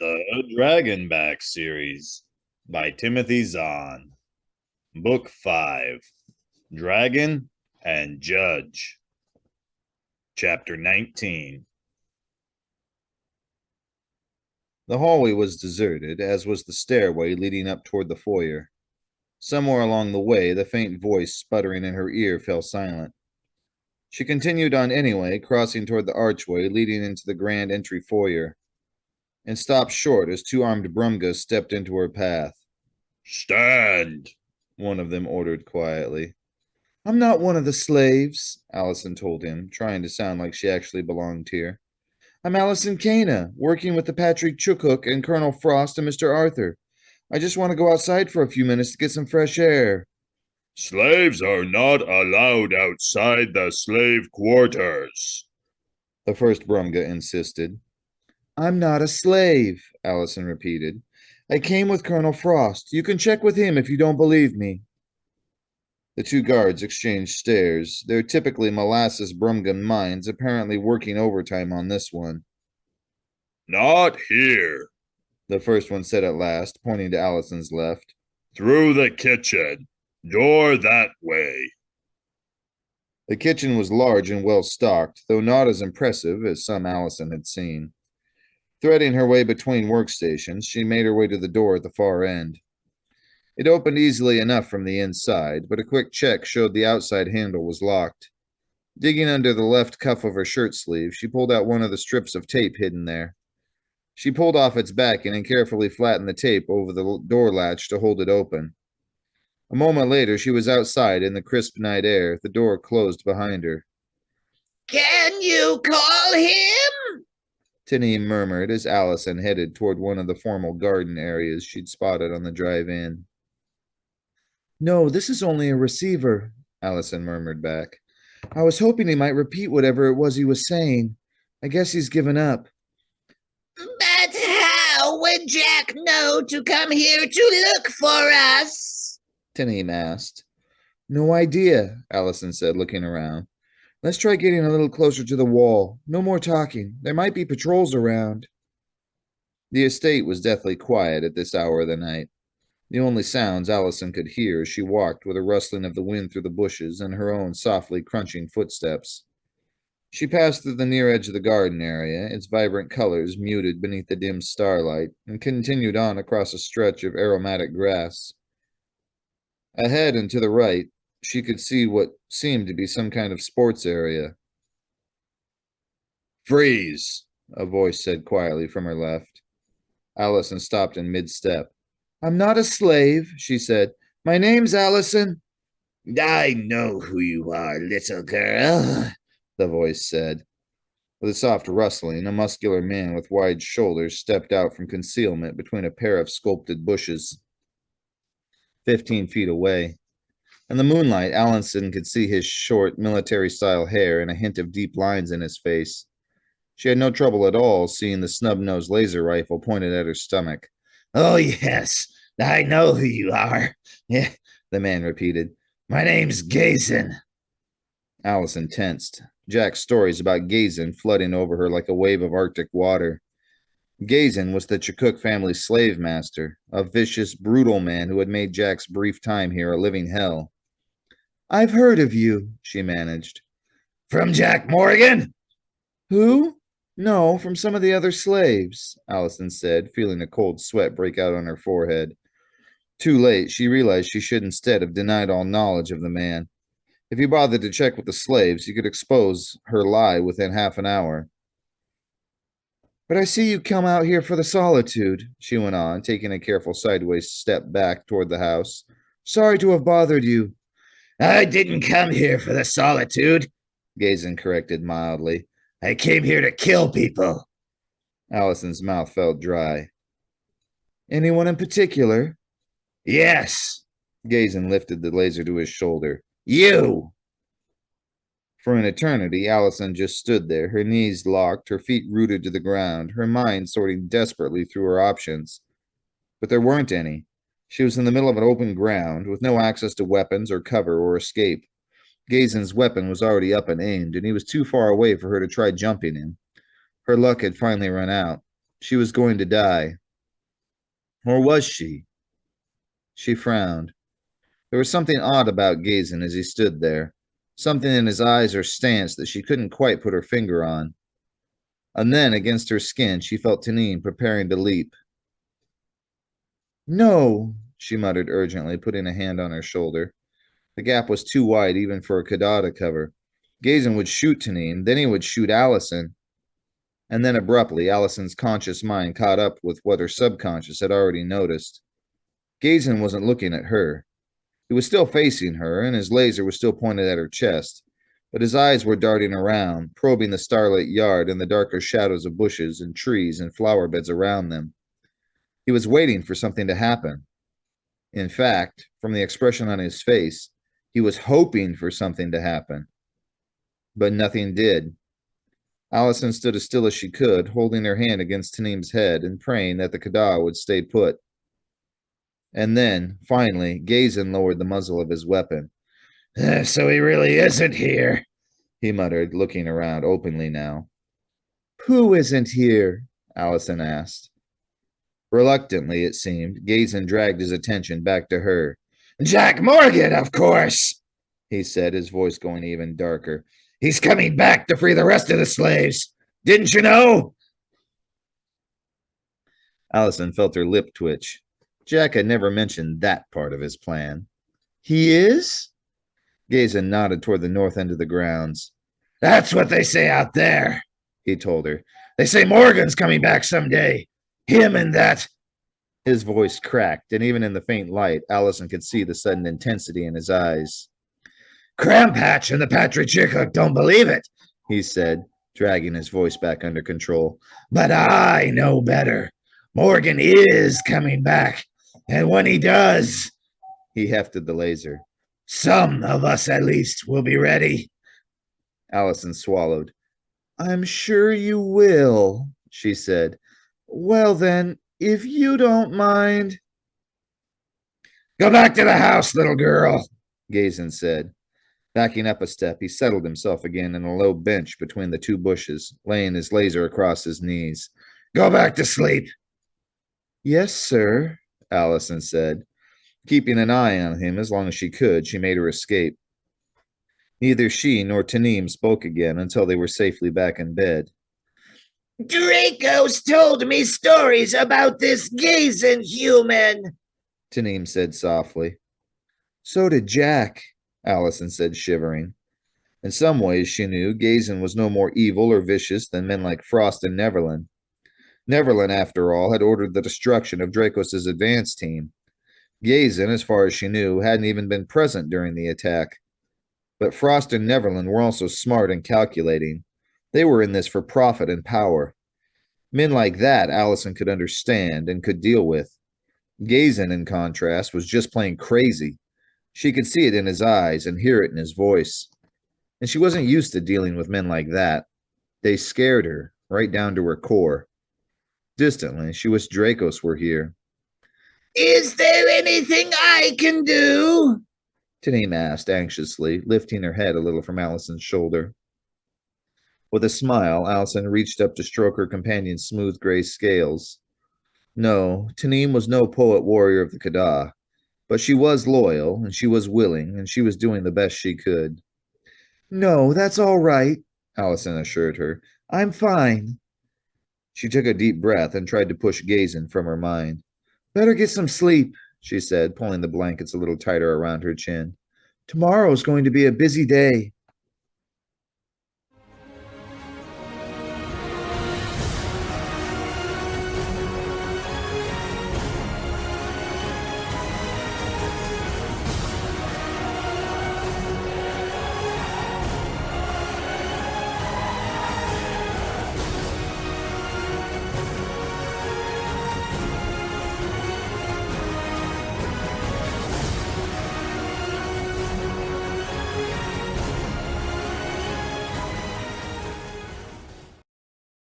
The Dragonback series by Timothy Zahn. Book 5 Dragon and Judge. Chapter 19. The hallway was deserted, as was the stairway leading up toward the foyer. Somewhere along the way, the faint voice sputtering in her ear fell silent. She continued on anyway, crossing toward the archway leading into the grand entry foyer, and stopped short as two armed Brumgas stepped into her path. "Stand," one of them ordered quietly. I'm not one of the slaves, Allison told him, trying to sound like she actually belonged here. I'm Allison Cana, working with the Patrick Chukuk and Colonel Frost and Mr. Arthur. I just want to go outside for a few minutes to get some fresh air. "Slaves are not allowed outside the slave quarters," the first Brumga insisted. I'm not a slave, Allison repeated. I came with Colonel Frost. You can check with him if you don't believe me. The two guards exchanged stares, their typically molasses Brumgan minds apparently working overtime on this one. "Not here," the first one said at last, pointing to Allison's left. "Through the kitchen. Door that way." The kitchen was large and well stocked, though not as impressive as some Allison had seen. Threading her way between workstations, she made her way to the door at the far end. It opened easily enough from the inside, but a quick check showed the outside handle was locked. Digging under the left cuff of her shirt sleeve, she pulled out one of the strips of tape hidden there. She pulled off its backing and carefully flattened the tape over the door latch to hold it open. A moment later, she was outside in the crisp night air, the door closed behind her. Can you call him? Tinny murmured as Allison headed toward one of the formal garden areas she'd spotted on the drive-in. No, this is only a receiver, Allison murmured back. I was hoping he might repeat whatever it was he was saying. I guess he's given up. But how would Jack know to come here to look for us? Tinny asked. No idea, Allison said, looking around. Let's try getting a little closer to the wall. No more talking. There might be patrols around. The estate was deathly quiet at this hour of the night. The only sounds Allison could hear as she walked were the rustling of the wind through the bushes and her own softly crunching footsteps. She passed through the near edge of the garden area, its vibrant colors muted beneath the dim starlight, and continued on across a stretch of aromatic grass. Ahead and to the right, she could see what seemed to be some kind of sports area. Freeze, a voice said quietly from her left. Allison stopped in mid-step. I'm not a slave, she said. My name's Allison. I know who you are, little girl, the voice said. With a soft rustling, a muscular man with wide shoulders stepped out from concealment between a pair of sculpted bushes. 15 feet away. In the moonlight, Allison could see his short, military-style hair and a hint of deep lines in his face. She had no trouble at all seeing the snub-nosed laser rifle pointed at her stomach. Oh, yes, I know who you are, the man repeated. My name's Gazin. Allison tensed. Jack's stories about Gazin flooding over her like a wave of Arctic water. Gazin was the Chukuk family's slave master, a vicious, brutal man who had made Jack's brief time here a living hell. I've heard of you, she managed. From Jack Morgan? Who? No, from some of the other slaves, Allison said, feeling a cold sweat break out on her forehead. Too late, she realized she should instead have denied all knowledge of the man. If he bothered to check with the slaves, he could expose her lie within half an hour. But I see you come out here for the solitude, she went on, taking a careful sideways step back toward the house. Sorry to have bothered you. I didn't come here for the solitude, Gazin corrected mildly. I came here to kill people. Allison's mouth felt dry. Anyone in particular? Yes. Gazin lifted the laser to his shoulder. You! For an eternity, Allison just stood there, her knees locked, her feet rooted to the ground, her mind sorting desperately through her options. But there weren't any. She was in the middle of an open ground, with no access to weapons or cover or escape. Gazin's weapon was already up and aimed, and he was too far away for her to try jumping him. Her luck had finally run out. She was going to die. Or was she? She frowned. There was something odd about Gazin as he stood there, something in his eyes or stance that she couldn't quite put her finger on. And then, against her skin, she felt Tanim preparing to leap. No, she muttered urgently, putting a hand on her shoulder. The gap was too wide even for a Kada to cover. Gazin would shoot Tanim, then he would shoot Allison. And then abruptly, Allison's conscious mind caught up with what her subconscious had already noticed. Gazin wasn't looking at her. He was still facing her, and his laser was still pointed at her chest, but his eyes were darting around, probing the starlit yard and the darker shadows of bushes and trees and flower beds around them. He was waiting for something to happen. In fact, from the expression on his face, he was hoping for something to happen. But nothing did. Allison stood as still as she could, holding her hand against Tanim's head and praying that the Kada would stay put. And then, finally, Gazin lowered the muzzle of his weapon. So he really isn't here, he muttered, looking around openly now. Who isn't here? Allison asked. Reluctantly, it seemed, Gazin dragged his attention back to her. Jack Morgan, of course, he said, his voice going even darker. He's coming back to free the rest of the slaves. Didn't you know? Allison felt her lip twitch. Jack had never mentioned that part of his plan. He is? Gazin nodded toward the north end of the grounds. That's what they say out there, he told her. They say Morgan's coming back someday. Him and that. His voice cracked, and even in the faint light, Allison could see the sudden intensity in his eyes. Crampatch and the Patrichika don't believe it, he said, dragging his voice back under control. But I know better. Morgan is coming back. And when he does, he hefted the laser. Some of us, at least, will be ready. Allison swallowed. I'm sure you will, she said. Well, then, if you don't mind. Go back to the house, little girl, Gazin said. Backing up a step, he settled himself again in a low bench between the two bushes, laying his laser across his knees. Go back to sleep. Yes, sir, Allison said. Keeping an eye on him as long as she could, she made her escape. Neither she nor Tanim spoke again until they were safely back in bed. Draco's told me stories about this Gazin human, Tanim said softly. So did Jack, Allison said, shivering. In some ways, she knew, Gazin was no more evil or vicious than men like Frost and Neverland. Neverland, after all, had ordered the destruction of Dracos' advance team. Gazin, as far as she knew, hadn't even been present during the attack. But Frost and Neverland were also smart and calculating. They were in this for profit and power. Men like that Allison could understand and could deal with. Gazin, in contrast, was just plain crazy. She could see it in his eyes and hear it in his voice. And she wasn't used to dealing with men like that. They scared her, right down to her core. Distantly, she wished Dracos were here. Is there anything I can do? Tanim asked anxiously, lifting her head a little from Allison's shoulder. With a smile, Allison reached up to stroke her companion's smooth gray scales. No, Tanim was no poet warrior of the Kada, but she was loyal, and she was willing, and she was doing the best she could. No, that's all right, Allison assured her. I'm fine. She took a deep breath and tried to push Gazin from her mind. Better get some sleep, she said, pulling the blankets a little tighter around her chin. Tomorrow's going to be a busy day.